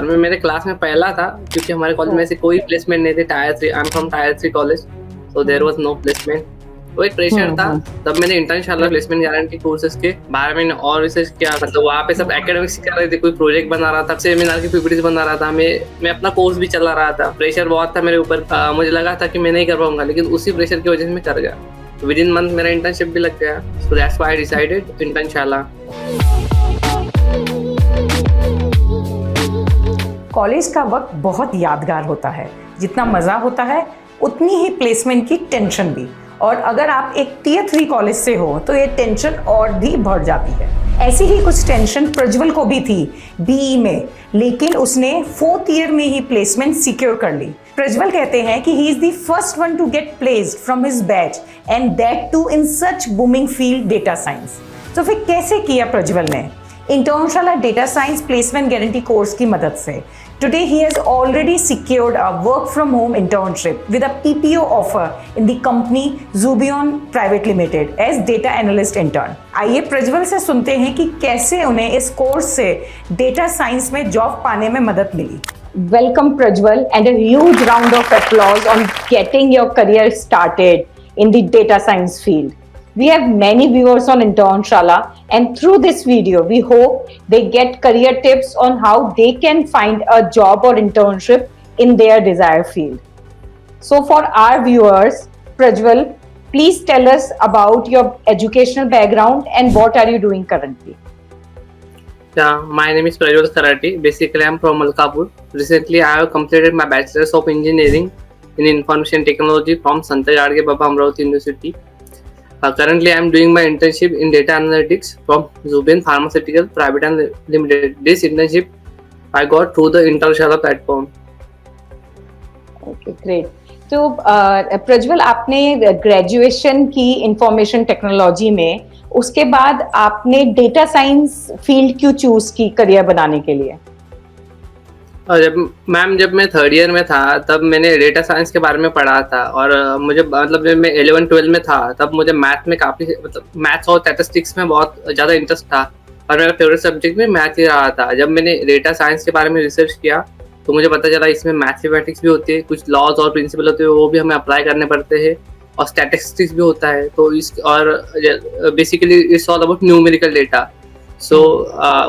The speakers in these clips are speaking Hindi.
मैं मेरे क्लास में पहला था, क्योंकि हमारे कॉलेज में ऐसे कोई प्लेसमेंट नहीं थे। Tier 3, I am from tier 3 college, so there was no placement. वो एक प्रेशर था। तब मैंने इंटर्नशाला प्लेसमेंट गारंटी कोर्सेज के बारे में और रिसर्च किया। मतलब वहाँ पे सब एकेडमिक्स कर रहे थे, कोई प्रोजेक्ट बना रहा था, सेमिनार की पीपीटीज बना रहा था। मैं अपना कोर्स भी चला रहा था। प्रेशर बहुत था मेरे ऊपर। मुझे लगा था कि मैं नहीं कर पाऊंगा, लेकिन उसी प्रेशर की वजह से मैं कर गया। विद इन मंथ मेरा इंटर्नशिप भी लग गया। So that's why I decided Internshala. College का वक्त बहुत यादगार होता है। जितना मज़ा होता है उतनी ही प्लेसमेंट की टेंशन भी। और अगर आप एक टियर 3 कॉलेज से हो तो ये टेंशन और भी बढ़ जाती है। ऐसी ही कुछ टेंशन प्रज्वल को भी थी बीई में, लेकिन उसने 4th ईयर में ही प्लेसमेंट सिक्योर कर ली। प्रज्वल कहते हैं कि he is the first one to get placed from his batch, and that too in such booming field data science. तो फिर कैसे किया प्रज्वल ने? Internshala data science placement guarantee course की मदद से। Today he has already secured a work from home internship with a PPO offer in the company Zubion Private Limited as data analyst intern. आइए प्रज्वल से सुनते हैं कि कैसे उन्हें इस कोर्स से डेटा साइंस में जॉब पाने में मदद मिली। Welcome Prajwal and a huge round of applause on getting your career started in the data science field. We have many viewers on Internshala, and through this video, we hope they get career tips on how they can find a job or internship in their desired field. So for our viewers, Prajwal, please tell us about your educational background and what are you doing currently? Yeah, my name is Prajwal Karati. Basically, I'm from Malkapur. Recently, I have completed my Bachelor's of Engineering in Information Technology from Sant Gadge Baba Amravati University. Currently, I am doing my internship in data analytics from Zubion Pharmaceutical Private and Limited. This internship I got through the Internshala platform. Okay, great. तो प्रज्वल, आपने ग्रेजुएशन की इंफॉर्मेशन टेक्नोलॉजी में, उसके बाद आपने डेटा साइंस फील्ड क्यों चूज की करियर बनाने के लिए? जब मैं 3rd ईयर में था तब मैंने डेटा साइंस के बारे में पढ़ा था। और मुझे मतलब जब मैं 11-12 में था तब मुझे मैथ में काफ़ी मतलब मैथ्स और स्टैटिस्टिक्स में बहुत ज़्यादा इंटरेस्ट था, और मेरा फेवरेट सब्जेक्ट में मैथ ही रहा था। जब मैंने डेटा साइंस के बारे में रिसर्च किया तो मुझे पता चला इसमें मैथमेटिक्स भी होती है, कुछ लॉज और प्रिंसिपल होते हैं वो भी हमें अप्लाई करने पड़ते हैं, और स्टैटिस्टिक्स भी होता है। तो basically it's all about numerical data. So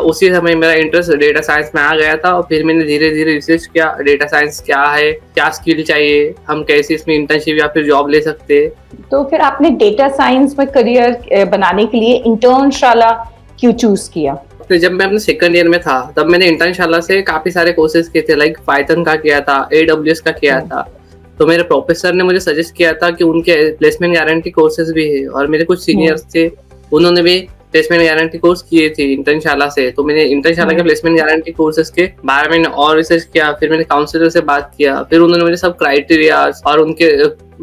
उसी समय मेरा इंटरेस्ट डेटा साइंस में आ गया था, और फिर मैंने धीरे धीरे रिसर्च किया डेटा साइंस क्या है, क्या स्किल चाहिए, हम कैसे इसमें इंटर्नशिप या फिर जॉब ले सकते हैं। तो फिर आपने डेटा साइंस में करियर बनाने के लिए इंटर्नशाला क्यों चूज किया? तो जब मैं अपने 2nd ईयर में था तब मैंने इंटर्नशाला से काफ़ी सारे कोर्सेज किए थे, लाइक पाइथन का किया था, AWS का किया था। तो मेरे प्रोफेसर ने मुझे सजेस्ट किया था कि उनके प्लेसमेंट गारंटी कोर्सेज भी है, और मेरे कुछ सीनियर्स थे उन्होंने भी प्लेसमेंट गारंटी कोर्स किए थे इंटर्नशाला से। तो मैंने इंटर्नशाला के प्लेसमेंट गारंटी कोर्सेज के बारे में और रिसर्च किया। फिर मैंने काउंसलर से बात किया, फिर उन्होंने मुझे सब क्राइटेरिया और उनके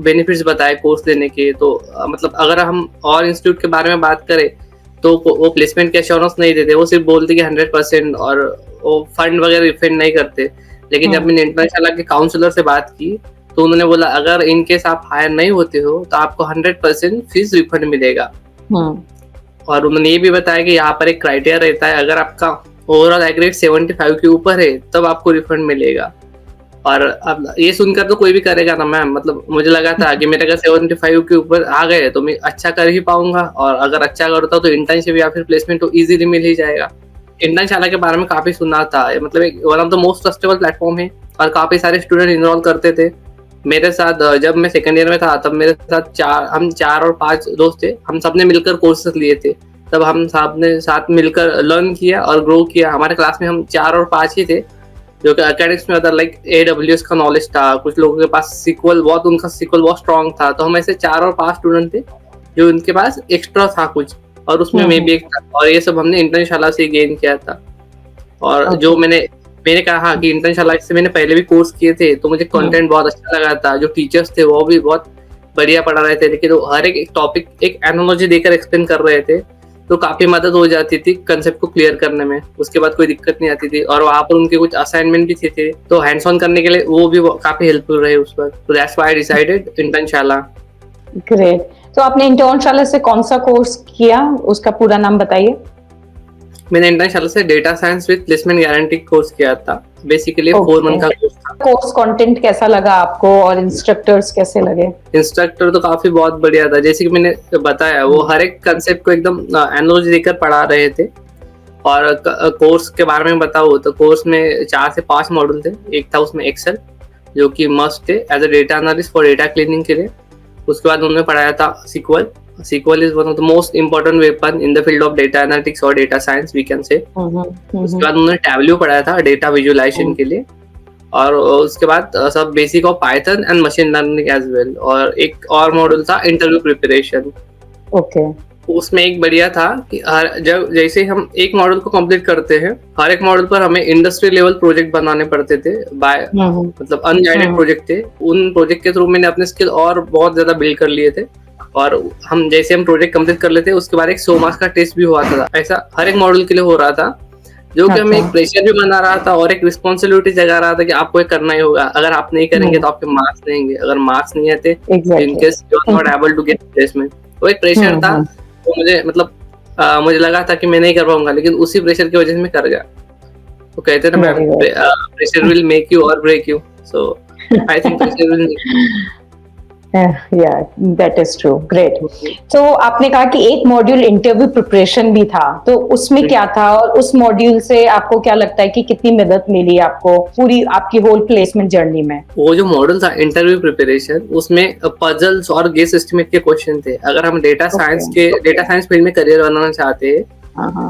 बेनिफिट्स बताए कोर्स लेने के। तो मतलब अगर हम और इंस्टीट्यूट के बारे में बात करें तो वो प्लेसमेंट के एश्योरेंस नहीं देते, वो सिर्फ बोलते कि 100%, और वो फंड वगैरह रिफंड नहीं करते। लेकिन जब मैंने इंटर्नशाला के काउंसलर से बात की तो उन्होंने बोला अगर इनकेस आप हायर नहीं होते हो तो आपको 100% फीस रिफंड मिलेगा। और उन्होंने ये भी बताया कि यहाँ पर एक क्राइटेरिया रहता है, अगर आपका ओवरऑल एग्रेड 75 के ऊपर है तब आपको रिफंड मिलेगा। और अब ये सुनकर तो कोई भी करेगा ना मैम, मतलब मुझे लगा था कि मेरे अगर 75 के ऊपर आ गए तो मैं अच्छा कर ही पाऊंगा, और अगर अच्छा करता तो इंटर्नशिप या फिर प्लेसमेंट तो इजीली मिल ही जाएगा। इंटर्नशाला के बारे में काफी सुना था, मतलब एक one of the most trustable platform है, और काफी सारे स्टूडेंट इनरोल करते थे मेरे साथ। जब मैं 2nd ईयर में था तब मेरे साथ हम 4 और 5 दोस्त थे, हम सबने मिलकर कोर्सेज लिए थे। तब हम सबने साथ मिलकर लर्न किया और ग्रो किया। हमारे क्लास में हम 4 और 5 ही थे जो कि एकेडमिक्स में, अदर लाइक AWS का नॉलेज था, कुछ लोगों के पास उनका सिक्वल बहुत स्ट्रॉन्ग था। तो हम ऐसे 4 और 5 स्टूडेंट थे जो उनके पास एक्स्ट्रा था कुछ, और उसमें मैं भी एक था, और ये सब हमने इंटर्नशाला से गेन किया था। और जो मैंने कहा कि इंटर्नशाला से मैंने पहले भी कोर्स किए थे तो मुझे कंटेंट बहुत अच्छा लगा था। जो टीचर्स थे वो भी बहुत बढ़िया पढ़ा रहे थे, लेकिन वो हर एक टॉपिक एक एनालॉजी देकर एक्सप्लेन कर रहे थे, तो काफी मदद हो जाती थी कंसेप्ट को क्लियर करने में। उसके बाद कोई दिक्कत नहीं आती थी, और वहाँ पर उनके कुछ असाइनमेंट भी थे तो हैंड्स ऑन करने के लिए वो भी काफी हेल्पफुल रहे उस पर। तो that's why I decided Internshala. Great. तो आपने इंटर्नशाला से कौन सा कोर्स किया, उसका पूरा नाम बताइए। मैंने इंटरनेशनल से data science with placement guarantee course किया था। बेसिकली 4 मंथ का कोर्स था। कोर्स कंटेंट कैसा लगा आपको और इंस्ट्रक्टर्स कैसे लगे? इंस्ट्रक्टर तो काफी बहुत बढ़िया था। जैसे कि मैंने बताया, वो हर एक कंसेप्ट को एकदम एनालॉजी देकर पढ़ा रहे थे। और कोर्स के बारे में बताऊँ तो कोर्स में 4 से 5 मॉड्यूल थे। एक था उसमें एक्सेल, जो कि मस्ट थे as a data analyst for data cleaning के लिए। उसके बाद उन्होंने पढ़ाया था SQL. SQL is one of the most important weapon in the field of data analytics or data science, we can say. उसके बाद उन्होंने टैबल्यू पढ़ाया था डेटा विजुअलाइजेशन के लिए। और उसके बाद सब basic of Python and machine learning as well. और एक और मॉड्यूल था इंटरव्यू प्रिपरेशन। ओके। उसमें एक बढ़िया था कि जब जैसे हम एक मॉडल को कंप्लीट करते हैं, हर एक मॉडल पर हमें इंडस्ट्री लेवल प्रोजेक्ट बनाने पड़ते थे। बाय मतलब अनगाइडेड प्रोजेक्ट थे। उन प्रोजेक्ट के थ्रू मैंने अपने स्किल और बहुत ज्यादा बिल्ड कर लिए थे। और हम जैसे हम प्रोजेक्ट कंप्लीट कर लेते, उसके बाद एक 100 मार्क्स का टेस्ट भी हुआ था। ऐसा हर एक मॉडल के लिए हो रहा था, जो कि हमें एक प्रेशर भी बना रहा था और एक रिस्पॉन्सिबिलिटी जगा रहा था कि आपको ये करना ही होगा। अगर आप नहीं करेंगे तो आपके मार्क्स नहीं आएंगे। अगर मार्क्स नहीं आते, in case you are not able to get placement. वो एक प्रेशर था। तो मुझे मतलब मुझे लगा था कि मैं नहीं कर पाऊंगा, लेकिन उसी प्रेशर की वजह से मैं कर गया। तो कहते हैं ना, प्रेशर विल मेक यू और break you. So I think pressure will Yeah, that is true. Great. तो आपने कहा कि एक मॉड्यूल इंटरव्यू प्रिपरेशन भी था, तो उसमें क्या था और उस मॉड्यूल से आपको क्या लगता है कि कितनी मदद मिली आपको पूरी आपकी होल प्लेसमेंट जर्नी में? वो जो मॉड्यूल था इंटरव्यू प्रिपरेशन, उसमें पजल्स और गेस एस्टिमेट के क्वेश्चन थे। अगर हम डेटा साइंस फील्ड में करियर बनाना चाहते हैं,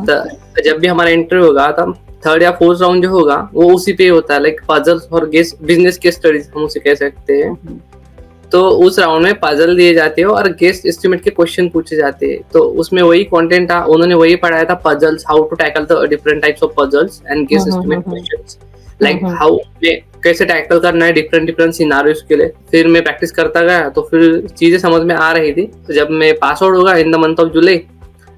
तो जब भी हमारा इंटरव्यू होगा, तब 3rd या 4th राउंड जो होगा वो उसी पे होता है। लाइक पजल्स और गेस बिजनेस केस स्टडीज हम उसे कह सकते हैं। तो उस राउंड में पजल दिए जाते हैं और गेस एस्टिमेट के क्वेश्चन पूछे जाते हैं। तो उसमें वही कंटेंट था, उन्होंने वही पढ़ाया था, puzzles, how to tackle the different types of puzzles and guess estimate questions. Like how कैसे टैकल करना है डिफरेंट सिनारियोज के लिए। फिर मैं प्रैक्टिस करता गया, तो फिर चीजें समझ में आ रही थी। तो जब मैं पास आउट होगा in the month of July,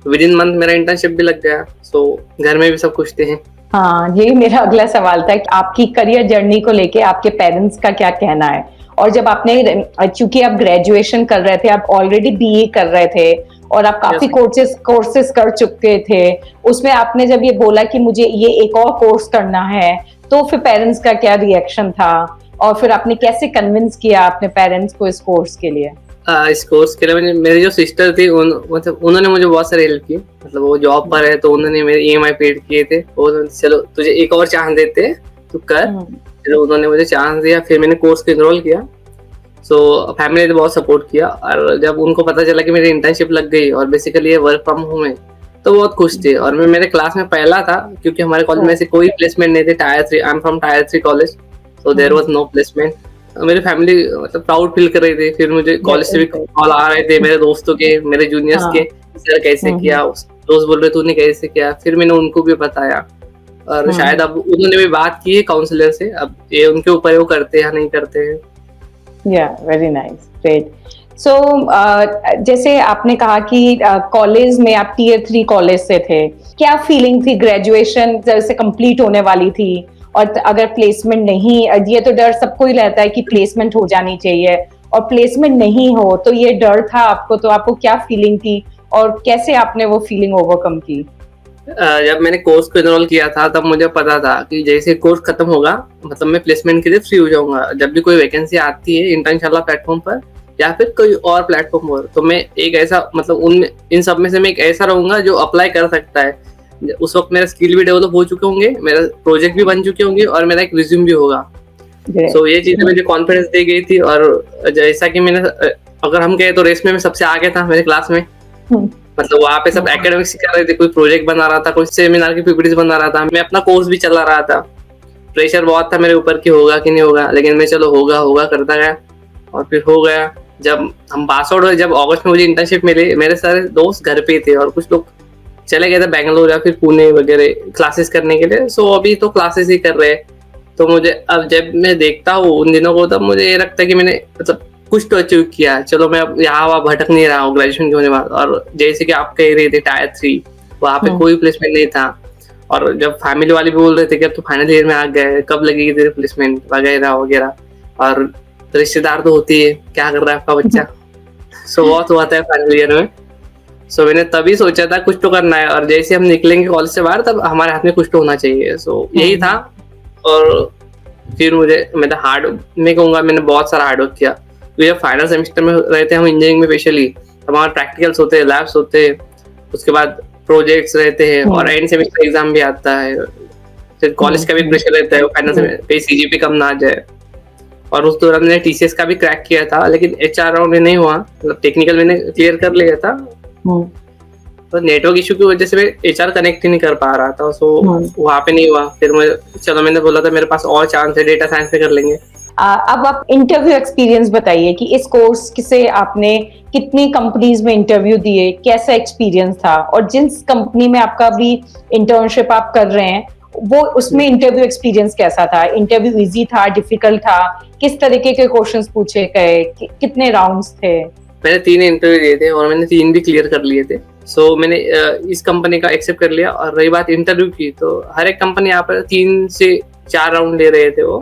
with in month मेरा इंटर्नशिप भी लग गया। सो घर में भी सब खुश थे। हाँ, यही मेरा अगला सवाल था कि आपकी करियर जर्नी को लेके आपके पेरेंट्स का क्या कहना है। और जब आपने, चूंकि आप ग्रेजुएशन कर रहे थे, आप ऑलरेडी BA कर रहे थे और आप काफी कोर्सेज कर चुके थे, उसमें आपने जब ये बोला कि मुझे ये एक और कोर्स करना है, तो फिर पेरेंट्स का क्या रिएक्शन था और फिर आपने कैसे कन्विंस किया अपने पेरेंट्स को इस कोर्स के लिए? इस कोर्स के लिए मेरी जो सिस्टर थी, मतलब उन्होंने मुझे बहुत सारी हेल्प की। मतलब वो जॉब पर है, तो उन्होंने मेरे EMI पेड किए थे। चलो तुझे एक और चांस देते, तू कर। तो उन्होंने मुझे चांस दिया, फिर मैंने कोर्स को इनरोल किया। सो फैमिली ने बहुत सपोर्ट किया। और जब उनको पता चला कि मेरी इंटर्नशिप लग गई और बेसिकली ये वर्क फ्रॉम होम है, तो बहुत खुश थे। और मैं मेरे क्लास में पहला था, क्योंकि हमारे कॉलेज में ऐसे कोई प्लेसमेंट नहीं थे। Tier 3, I am from Tier 3 college, so there was no placement. मेरी फैमिली मतलब प्राउड फील कर रही थी। फिर मुझे कॉलेज से भी कॉल आ रहे थे, मेरे दोस्तों के, मेरे जूनियर्स के, सर कैसे किया। दोस्त बोल रहे तूने कैसे किया। फिर मैंने उनको भी बताया। और शायद अब उन्होंने भी बात की है काउंसलर से, अब ये उनके ऊपर है, वो करते हैं या नहीं करते हैं। Very nice, great. सो जैसे आपने कहा कि कॉलेज में आप Tier 3 कॉलेज से थे, क्या फीलिंग थी? ग्रेजुएशन जैसे कंप्लीट होने वाली थी और अगर प्लेसमेंट नहीं, ये तो डर सबको ही रहता है कि प्लेसमेंट हो जानी चाहिए, और प्लेसमेंट नहीं हो तो ये डर था आपको, तो आपको क्या फीलिंग थी और कैसे आपने वो फीलिंग ओवरकम की? जब मैंने कोर्स को इनरोल किया था, तब मुझे पता था कि जैसे कोर्स खत्म होगा, मतलब मैं प्लेसमेंट के लिए फ्री हो जाऊंगा। जब भी कोई वैकेंसी आती है इंटर्नशाला प्लेटफॉर्म पर या फिर कोई और प्लेटफॉर्म पर, तो मैं एक ऐसा, मतलब इन सब में से मैं एक ऐसा रहूंगा जो अप्लाई कर सकता है। उस वक्त मेरा स्किल भी डेवलप हो चुके होंगे, मेरा प्रोजेक्ट भी बन चुके होंगे और मेरा एक रिज्यूम भी होगा। सो ये चीजें मुझे कॉन्फिडेंस दे गई थी। और जैसा कि मैंने, अगर हम कहें तो रेस में मैं सबसे आगे था मेरे क्लास में। मतलब वहाँ पे सब एकेडमिक्स कर रहे थे, कोई प्रोजेक्ट बना रहा था, कोई सेमिनार की PPTs बना रहा था, मैं अपना कोर्स भी चला रहा था। प्रेशर बहुत था मेरे ऊपर कि होगा कि नहीं होगा, लेकिन मैं चलो होगा करता गया और फिर हो गया। जब हम पास आउट हुए, जब अगस्त में मुझे इंटर्नशिप मिली, मेरे सारे दोस्त घर पे थे और कुछ लोग चले गए थे बेंगलोर या फिर पुणे वगैरह क्लासेस करने के लिए। सो अभी तो क्लासेस ही कर रहे हैं। तो मुझे अब जब मैं देखता हूँ उन दिनों को, तब मुझे ये लगता है कि मैंने मतलब कुछ तो अचीव किया। चलो मैं अब यहाँ वहाँ भटक नहीं रहा हूँ ग्रेजुएशन के होने बाद। और जैसे कि आप कह रहे थे Tier 3, वहाँ पे कोई प्लेसमेंट नहीं था। और जब फैमिली वाले भी बोल रहे थे कि अब तो फाइनल ईयर में आ गए, कब लगेगी तेरी प्लेसमेंट वगैरह वगैरह। और रिश्तेदार तो होती है, क्या कर रहा है आपका बच्चा। सो बहुत हुआ था फाइनल ईयर में। सो मैंने तभी सोचा था कुछ तो करना है, और जैसे हम निकलेंगे कॉलेज से बाहर तब हमारे हाथ में कुछ तो होना चाहिए। सो यही था। और फिर मैं कहूँगा मैंने बहुत सारा हार्ड वर्क किया, क्योंकि जब फाइनल सेमेस्टर में रहते हैं हम इंजीनियरिंग में स्पेशली, हमारे प्रैक्टिकल्स होते हैं, लैब्स होते हैं, उसके बाद प्रोजेक्ट्स रहते हैं, और एंड सेमेस्टर एग्जाम भी आता है, फिर कॉलेज का भी प्रेशर रहता है फाइनल सेमेस्टर पे, सीजीपी कम ना आ जाए। और उस दौरान मैंने टीसीएस का भी क्रैक किया था, लेकिन एचआर राउंड में नहीं हुआ, मतलब टेक्निकल मैंने क्लियर कर लिया था, तो नेटवर्क इशू की वजह से मैं एचआर कनेक्ट ही नहीं कर पा रहा था, सो वहाँ पे नहीं हुआ। फिर मैंने बोला था मेरे पास और चांस है, डेटा साइंस में कर लेंगे। अब आप इंटरव्यू एक्सपीरियंस बताइए कि इस कोर्स से आपने कितनी कंपनीज में इंटरव्यू दिए, कैसा एक्सपीरियंस था, और जिस कंपनी में आपका भी इंटर्नशिप आप कर रहे हैं वो उसमें इंटरव्यू एक्सपीरियंस कैसा था? इंटरव्यू इजी था, डिफिकल्ट था, किस तरीके के क्वेश्चंस पूछे गए, कितने राउंड्स थे? मैंने 3 इंटरव्यू दिए थे और मैंने 3 भी क्लियर कर लिए थे। सो मैंने इस कंपनी का एक्सेप्ट कर लिया। और रही बात इंटरव्यू की, तो हर एक कंपनी यहाँ पर 3 से 4 राउंड ले रहे थे वो।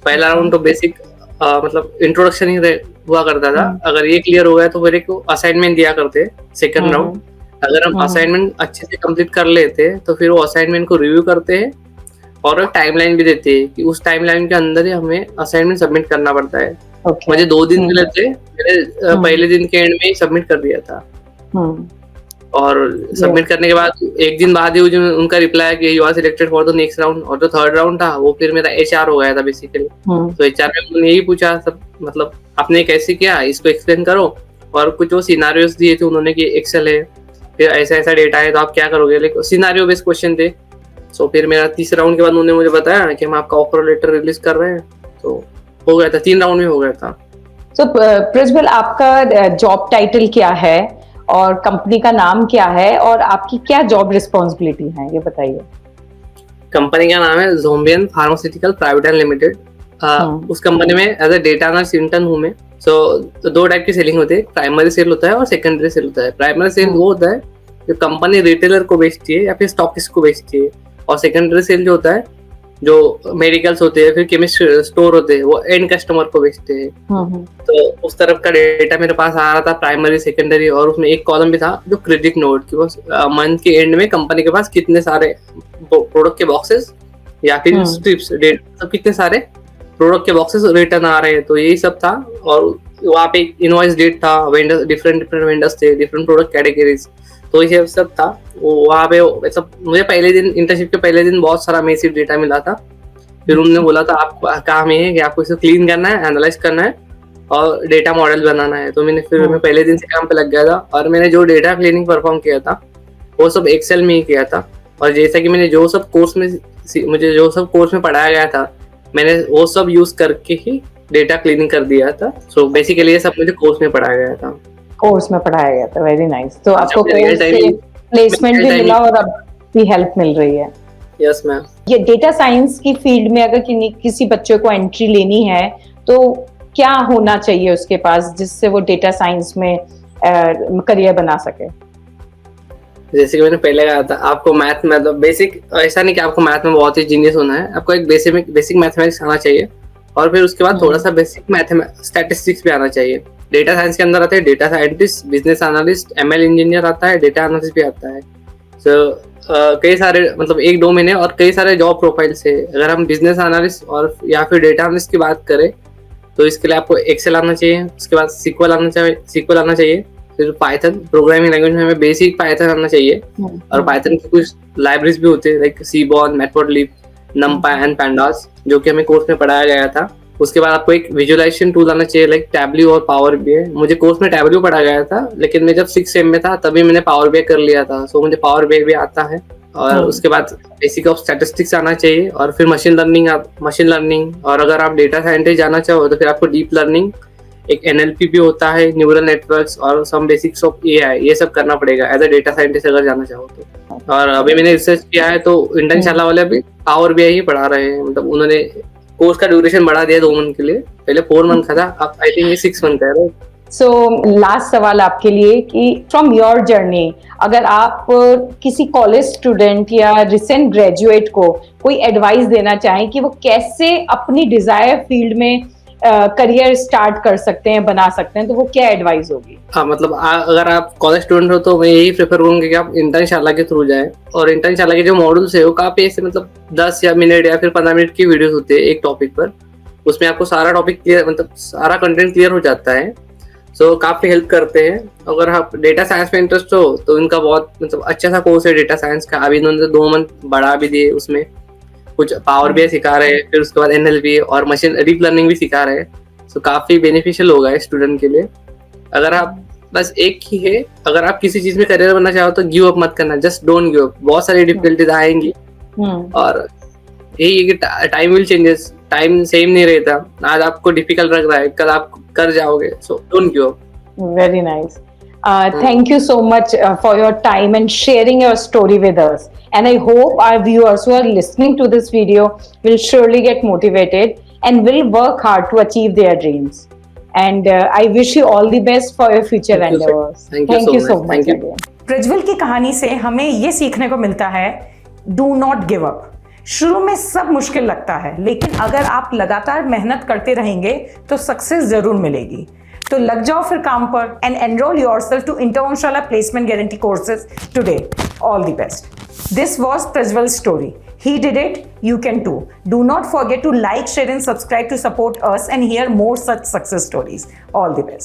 पहला राउंड तो बेसिक मतलब इंट्रोडक्शन ही हुआ करता था, अगर ये क्लियर हो गया तो फिर एक असाइनमेंट दिया करते। सेकंड राउंड अगर हम असाइनमेंट अच्छे से कंप्लीट कर लेते तो फिर वो असाइनमेंट को रिव्यू करते हैं और एक टाइमलाइन भी देते हैं कि उस टाइमलाइन के अंदर ही हमें असाइनमेंट सबमिट करना पड़ता है। मुझे 2 दिन मिले थे, मैंने पहले दिन के एंड में ही सबमिट कर दिया था। और सबमिट करने के बाद 1 दिन बाद ही उनका रिप्लाई है कि you are selected for the next round. और जो थर्ड राउंड था वो फिर मेरा एचआर हो गया था बेसिकली। तो एचआर में उन्होंने यही पूछा सब, मतलब आपने कैसे किया इसको एक्सप्लेन करो, और कुछ वो सिनारियोस दिए थे उन्होंने कि एक्सेल है, फिर ऐसा ऐसा डेटा है तो आप क्या करोगे, लेकिन सिनारियो बेस्ड क्वेश्चन थे। सो फिर मेरा 30 राउंड के बाद उन्होंने मुझे बताया कि हम आपका ऑफर लेटर रिलीज कर रहे हैं, तो हो गया था, 3 राउंड में हो गया था। सो प्रज्वल, आपका जॉब टाइटल क्या है और कंपनी का नाम क्या है और आपकी क्या जॉब रिस्पॉन्सिबिलिटी है, ये बताइए। कंपनी का नाम है Zombian pharmaceutical private and limited. उस कंपनी में as a data analyst intern हूँ मैं। सो 2 टाइप की सेलिंग होती है, प्राइमरी सेल होता है और सेकेंडरी सेल होता है। प्राइमरी सेल वो होता है जो कंपनी रिटेलर को बेचती है या फिर स्टॉकिस्ट को बेचती है, और सेकेंडरी सेल जो होता है जो मेडिकल्स होते हैं फिर केमिस्ट स्टोर होते हैं वो एंड कस्टमर को बेचते हैं। तो उस तरफ का डेटा मेरे पास आ रहा था, प्राइमरी सेकेंडरी, और उसमें एक कॉलम भी था जो क्रेडिट नोट की, वो मंथ के एंड में कंपनी के पास कितने सारे प्रोडक्ट के बॉक्सेस या फिर स्ट्रिप्स डेट, सब कितने सारे प्रोडक्ट के बॉक्सेस रिटर्न आ रहे हैं, तो यही सब था। और वहाँ पे इनवॉइस डेट था, वेंडर डिफरेंट वेंडर्स थे, डिफरेंट प्रोडक्ट कैटेगरीज, तो ये सब था। वहाँ पे मतलब मुझे पहले दिन, इंटर्नशिप के पहले दिन बहुत सारा मेसिव डेटा मिला था। फिर उन्होंने बोला था आपका काम ये है कि आपको इसे क्लीन करना है, एनालाइज करना है और डेटा मॉडल बनाना है। तो मैं पहले दिन से काम पे लग गया था, और मैंने जो डेटा क्लीनिंग परफॉर्म किया था वो सब एक्सेल में ही किया था। और जैसा कि मुझे जो सब कोर्स में पढ़ाया गया था मैंने वो सब यूज करके ही डेटा क्लीनिंग कर दिया था। सो बेसिकली ये सब मुझे कोर्स में पढ़ाया गया था। कोर्स में पढ़ाया गया था, वेरी नाइस। तो आपको कोर्स से प्लेसमेंट भी मिला और अब भी हेल्प मिल रही है। Yes ma'am. ये डेटा साइंस की फील्ड में अगर किसी बच्चे को एंट्री लेनी है तो क्या होना चाहिए उसके पास जिससे वो डेटा साइंस में करियर बना सके? जैसे कि मैंने पहले कहा था, आपको मैथ मतलब बेसिक, ऐसा नहीं कि आपको मैथ में बहुत ही जीनियस होना है, आपको एक बेसिक मैथमेटिक्स आना चाहिए, और फिर उसके बाद थोड़ा सा बेसिक स्टैटिस्टिक्स भी आना चाहिए। डेटा साइंस के अंदर आते हैं data scientist, business analyst, ML engineer आता है, डेटा एनालिस्ट भी आता है। तो कई सारे मतलब एक डोमेन है और कई सारे जॉब प्रोफाइल्स है। अगर हम बिजनेस एनालिस्ट और या फिर डेटा एनालिस्ट की बात करें तो इसके लिए आपको एक्सेल आना चाहिए, उसके बाद सीक्वल आना चाहिए, फिर पाइथन प्रोग्रामिंग लैंग्वेज में हमें बेसिक पाइथन आना चाहिए। और पाइथन की कुछ लाइब्रेरीज भी होती है like Seaborn, Matplotlib, NumPy and pandas, जो कि हमें कोर्स में पढ़ाया गया था। उसके बाद आपको एक विजुअलाइजेशन टूल आना चाहिए लाइक टैबल्यू और पावर बीआई। मुझे कोर्स में टैबल्यू पढ़ाया गया था, लेकिन मैं जब 6 सेम में था तभी मैंने पावर बीआई कर लिया था, सो मुझे पावर बीआई भी आता है। और उसके बाद बेसिक ऑफ स्टैटिस्टिक्स आना चाहिए, और फिर मशीन लर्निंग, और अगर आप डेटा साइंटिस्ट जाना चाहो तो फिर आपको डीप लर्निंग, एक एनएलपी भी होता है, न्यूरल नेटवर्क्स, और सम बेसिक्स ऑफ एआई, ये सब करना पड़ेगा एज अ डेटा साइंटिस्ट अगर जाना चाहो तो। और अभी मैंने रिसर्च किया है तो इंटर्नशाला वाले अभी पावर बीआई ही पढ़ा रहे हैं, मतलब उन्होंने कोर्स का ड्यूरेशन बढ़ा दिया 2 मंथ के लिए, पहले 4 मंथ का था, अब आई थिंक ये 6 मंथ का है। सो लास्ट सवाल आपके लिए कि फ्रॉम योर जर्नी, अगर आप किसी कॉलेज स्टूडेंट या रिसेंट ग्रेजुएट को कोई एडवाइस देना चाहें कि वो कैसे अपनी डिजायर फील्ड में करियर स्टार्ट कर सकते हैं, बना सकते हैं, तो वो क्या एडवाइस होगी? हाँ मतलब अगर आप कॉलेज स्टूडेंट हो तो मैं यही प्रेफर करूंगा कि आप इंटर्नशाला के थ्रू जाएं। और इंटर्नशाला के जो मॉड्यूल्स है वो काफी ऐसे मतलब 10 या मिनट या फिर 15 मिनट की वीडियोस होते हैं एक टॉपिक पर। उसमें आपको सारा टॉपिक क्लियर मतलब सारा कंटेंट क्लियर हो जाता है। सो काफी हेल्प करते हैं। अगर आप डेटा साइंस में इंटरेस्ट हो तो इनका बहुत मतलब अच्छा सा कोर्स है डेटा साइंस का। अभी इन्होंने 2 मंथ बढ़ा भी दिए, उसमें कुछ पावर BI सिखा रहे हैं, फिर उसके बाद NLP और मशीन डीप लर्निंग भी सिखा रहे हैं। सो काफी बेनिफिशियल होगा स्टूडेंट के लिए। अगर आप बस एक ही है, अगर आप किसी चीज में करियर बनना चाहो तो गिव अप मत करना, जस्ट डोंट गिव अप। बहुत सारी डिफिकल्टीज आएंगी और यही है कि time will changes, time same नहीं रहता। आज आपको डिफिकल्ट लग रहा है, कल आप कर जाओगे। So don't give up. Very nice. Thank you so much for your time and sharing your story with us. And I hope our viewers who are listening to this video will surely get motivated and will work hard to achieve their dreams. And I wish you all the best for your future Thank you, sir. endeavors. Thank you so much. much Thank you. again. Prajwal की कहानी से हमें ये सीखने को मिलता है, डू नॉट गिव अप। शुरू में सब मुश्किल लगता है, लेकिन अगर आप लगातार मेहनत करते रहेंगे तो सक्सेस जरूर मिलेगी। तो लग जाओ फिर काम पर and enrol yourself to Internshala placement guarantee courses today. All the best. This was Prajwal's story. He did it, you can too. Do not forget to like, share and subscribe to support us and hear more such success stories. All the best.